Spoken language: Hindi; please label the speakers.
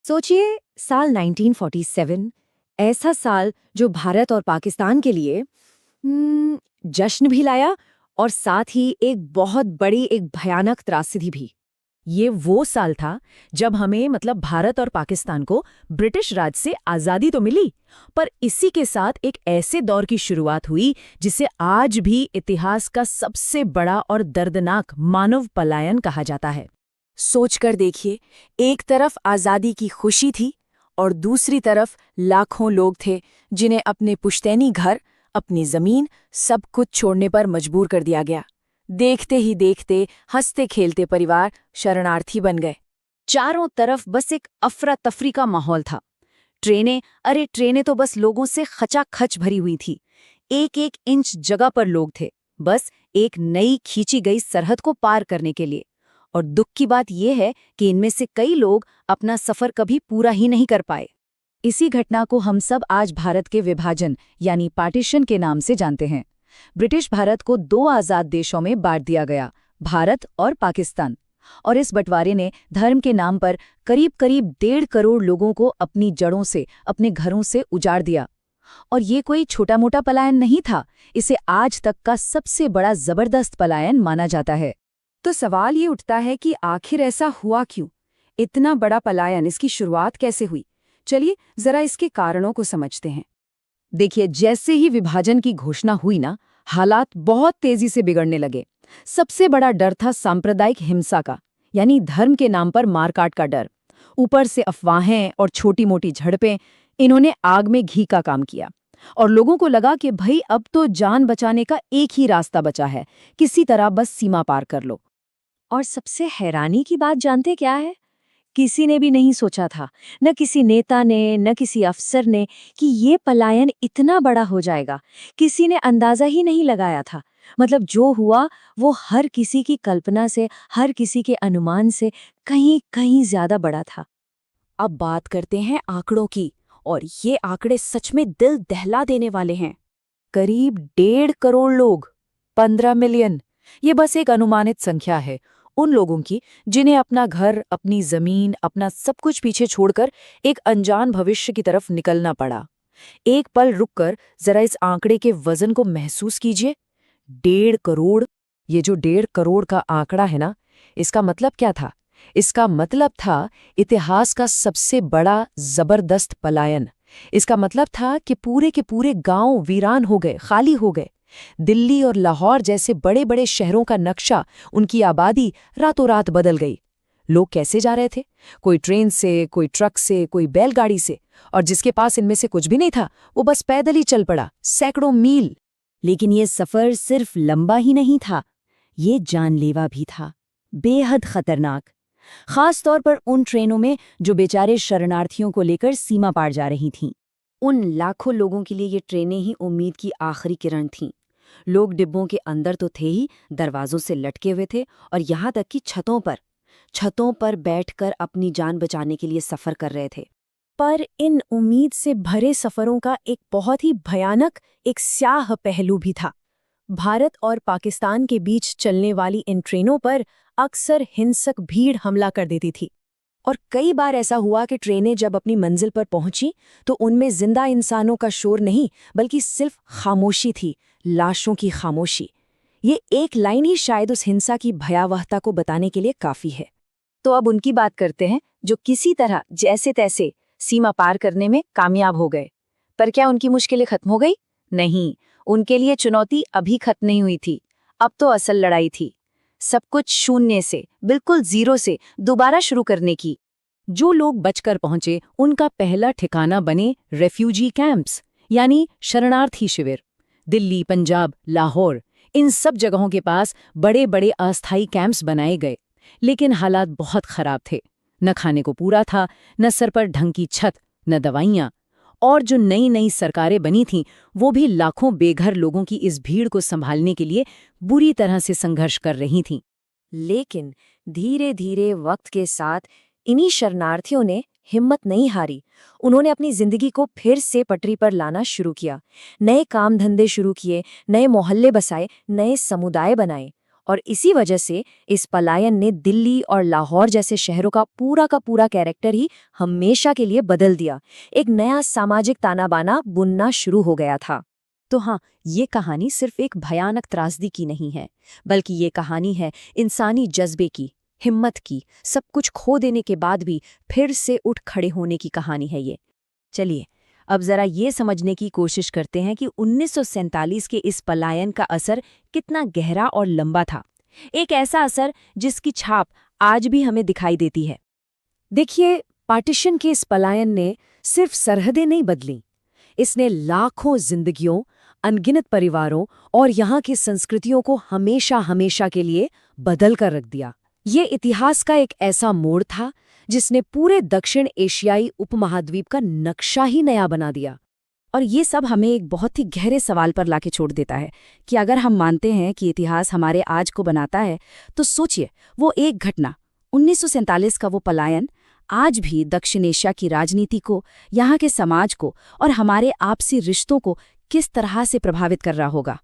Speaker 1: सोचिए, साल 1947, ऐसा साल जो भारत और पाकिस्तान के लिए जश्न भी लाया और साथ ही एक बहुत बड़ी, एक भयानक त्रासदी भी।
Speaker 2: ये वो साल था जब हमें मतलब भारत और पाकिस्तान को ब्रिटिश राज से आज़ादी तो मिली, पर इसी के साथ एक ऐसे दौर की शुरुआत हुई जिसे आज भी इतिहास का सबसे बड़ा और दर्दनाक मानव पलायन कहा जाता है।
Speaker 3: सोचकर देखिए, एक तरफ आज़ादी की खुशी थी और दूसरी तरफ लाखों लोग थे जिन्हें अपने पुश्तैनी घर, अपनी ज़मीन, सब कुछ छोड़ने पर मजबूर कर दिया गया। देखते ही देखते हंसते खेलते परिवार शरणार्थी बन गए।
Speaker 1: चारों तरफ बस एक अफरा तफरी का माहौल था। ट्रेनें तो बस लोगों से खचाखच भरी हुई थी। एक एक इंच जगह पर लोग थे, बस एक नई खींची गई सरहद को पार करने के लिए। और दुख की बात यह है कि इनमें से कई लोग अपना सफर कभी पूरा ही नहीं कर पाए।
Speaker 2: इसी घटना को हम सब आज भारत के विभाजन यानी पार्टीशन के नाम से जानते हैं। ब्रिटिश भारत को दो आज़ाद देशों में बांट दिया गया, भारत और पाकिस्तान। और इस बंटवारे ने धर्म के नाम पर करीब करीब 1.5 करोड़ लोगों को अपनी जड़ों से, अपने घरों से उजाड़ दिया। और ये कोई छोटा मोटा पलायन नहीं था, इसे आज तक का सबसे बड़ा जबरदस्त पलायन माना जाता है।
Speaker 3: तो सवाल ये उठता है कि आखिर ऐसा हुआ क्यों? इतना बड़ा पलायन, इसकी शुरुआत कैसे हुई? चलिए जरा इसके कारणों को समझते हैं।
Speaker 1: देखिए, जैसे ही विभाजन की घोषणा हुई ना, हालात बहुत तेजी से बिगड़ने लगे। सबसे बड़ा डर था सांप्रदायिक हिंसा का, यानी धर्म के नाम पर मारकाट का डर। ऊपर से अफवाहें और छोटी मोटी झड़पें, इन्होंने आग में घी का काम किया। और लोगों को लगा कि भाई अब तो जान बचाने का एक ही रास्ता बचा है, किसी तरह बस सीमा पार कर लो। और सबसे हैरानी की बात जानते क्या है? किसी ने भी नहीं सोचा था, न किसी नेता ने, न किसी अफसर ने, कि ये पलायन इतना बड़ा हो जाएगा। किसी ने अंदाजा ही नहीं लगाया था। मतलब जो हुआ वो हर किसी की कल्पना से, हर किसी के अनुमान से कहीं कहीं ज्यादा बड़ा था।
Speaker 3: अब बात करते हैं आंकड़ों की, और ये आंकड़े सच में दिल दहला देने वाले हैं।
Speaker 2: करीब 1.5 करोड़ लोग, 15 मिलियन, ये बस एक अनुमानित संख्या है उन लोगों की जिन्हें अपना घर, अपनी जमीन, अपना सब कुछ पीछे छोड़कर एक अनजान भविष्य की तरफ निकलना पड़ा। एक पल रुककर जरा इस आंकड़े के वजन को महसूस कीजिए। 1.5 करोड़, ये जो 1.5 करोड़ का आंकड़ा है ना, इसका मतलब क्या था? इसका मतलब था इतिहास का सबसे बड़ा जबरदस्त पलायन। इसका मतलब था कि पूरे के पूरे गांव वीरान हो गए, खाली हो गए। दिल्ली और लाहौर जैसे बड़े बड़े शहरों का नक्शा, उनकी आबादी रातों रात बदल गई। लोग कैसे जा रहे थे? कोई ट्रेन से, कोई ट्रक से, कोई बैलगाड़ी से, और जिसके पास इनमें से कुछ भी नहीं था वो बस पैदल ही चल पड़ा, सैकड़ों मील।
Speaker 1: लेकिन ये सफर सिर्फ लंबा ही नहीं था, ये जानलेवा भी था, बेहद खतरनाक। खास तौर पर उन ट्रेनों में जो बेचारे शरणार्थियों को लेकर सीमा पार जा रही थीं। उन लाखों लोगों के लिए ये ट्रेनें ही उम्मीद की आखिरी किरण थीं। लोग डिब्बों के अंदर तो थे ही, दरवाजों से लटके हुए थे, और यहाँ तक कि छतों पर बैठकर अपनी जान बचाने के लिए सफर कर रहे थे।
Speaker 3: पर इन उम्मीद से भरे सफरों का एक बहुत ही भयानक, एक स्याह पहलू भी था। भारत और पाकिस्तान के बीच चलने वाली इन ट्रेनों पर अक्सर हिंसक भीड़ हमला कर देती थी। और कई बार ऐसा हुआ कि ट्रेनें जब अपनी मंजिल पर पहुंची तो उनमें जिंदा इंसानों का शोर नहीं, बल्कि सिर्फ खामोशी थी, लाशों की खामोशी। ये एक लाइन ही शायद उस हिंसा की भयावहता को बताने के लिए काफी है।
Speaker 1: तो अब उनकी बात करते हैं जो किसी तरह जैसे तैसे सीमा पार करने में कामयाब हो गए। पर क्या उनकी मुश्किलें खत्म हो गई? नहीं, उनके लिए चुनौती अभी खत्म नहीं हुई थी। अब तो असल लड़ाई थी, सब कुछ शून्य से, बिल्कुल जीरो से दोबारा शुरू करने की।
Speaker 2: जो लोग बचकर पहुंचे उनका पहला ठिकाना बने रेफ्यूजी कैंप्स, यानी शरणार्थी शिविर। दिल्ली, पंजाब, लाहौर, इन सब जगहों के पास बड़े बड़े अस्थायी कैंप्स बनाए गए। लेकिन हालात बहुत खराब थे। न खाने को पूरा था, न सर पर ढंग की छत, न दवाइयाँ। और जो नई नई सरकारें बनी थीं वो भी लाखों बेघर लोगों की इस भीड़ को संभालने के लिए बुरी तरह से संघर्ष कर रही थीं।
Speaker 1: लेकिन धीरे धीरे वक्त के साथ इन्हीं शरणार्थियों ने हिम्मत नहीं हारी। उन्होंने अपनी जिंदगी को फिर से पटरी पर लाना शुरू किया। नए काम धंधे शुरू किए, नए मोहल्ले बसाए, नए समुदाय बनाए।
Speaker 2: और इसी वजह से इस पलायन ने दिल्ली और लाहौर जैसे शहरों का पूरा कैरेक्टर ही हमेशा के लिए बदल दिया। एक नया सामाजिक ताना बाना बुनना शुरू हो गया था। तो हाँ, ये कहानी सिर्फ एक भयानक त्रासदी की नहीं है, बल्कि ये कहानी है इंसानी जज्बे की, हिम्मत की, सब कुछ खो देने के बाद भी फिर से उठ खड़े होने की कहानी है ये। चलिए अब जरा ये समझने की कोशिश करते हैं कि 1947 के इस पलायन का असर कितना गहरा और लंबा था। एक ऐसा असर जिसकी छाप आज भी हमें दिखाई देती है।
Speaker 1: देखिए, पार्टीशन के इस पलायन ने सिर्फ सरहदें नहीं बदलीं, इसने लाखों जिंदगियों, अनगिनत परिवारों और यहाँ की संस्कृतियों को हमेशा के लिए बदल कर रख दिया। ये इतिहास का एक ऐसा मोड़ था जिसने पूरे दक्षिण एशियाई उपमहाद्वीप का नक्शा ही नया बना दिया।
Speaker 2: और ये सब हमें एक बहुत ही गहरे सवाल पर लाके छोड़ देता है कि अगर हम मानते हैं कि इतिहास हमारे आज को बनाता है, तो सोचिए वो एक घटना 1947 का वो पलायन आज भी दक्षिण एशिया की राजनीति को, यहाँ के समाज को और हमारे आपसी रिश्तों को किस तरह से प्रभावित कर रहा होगा।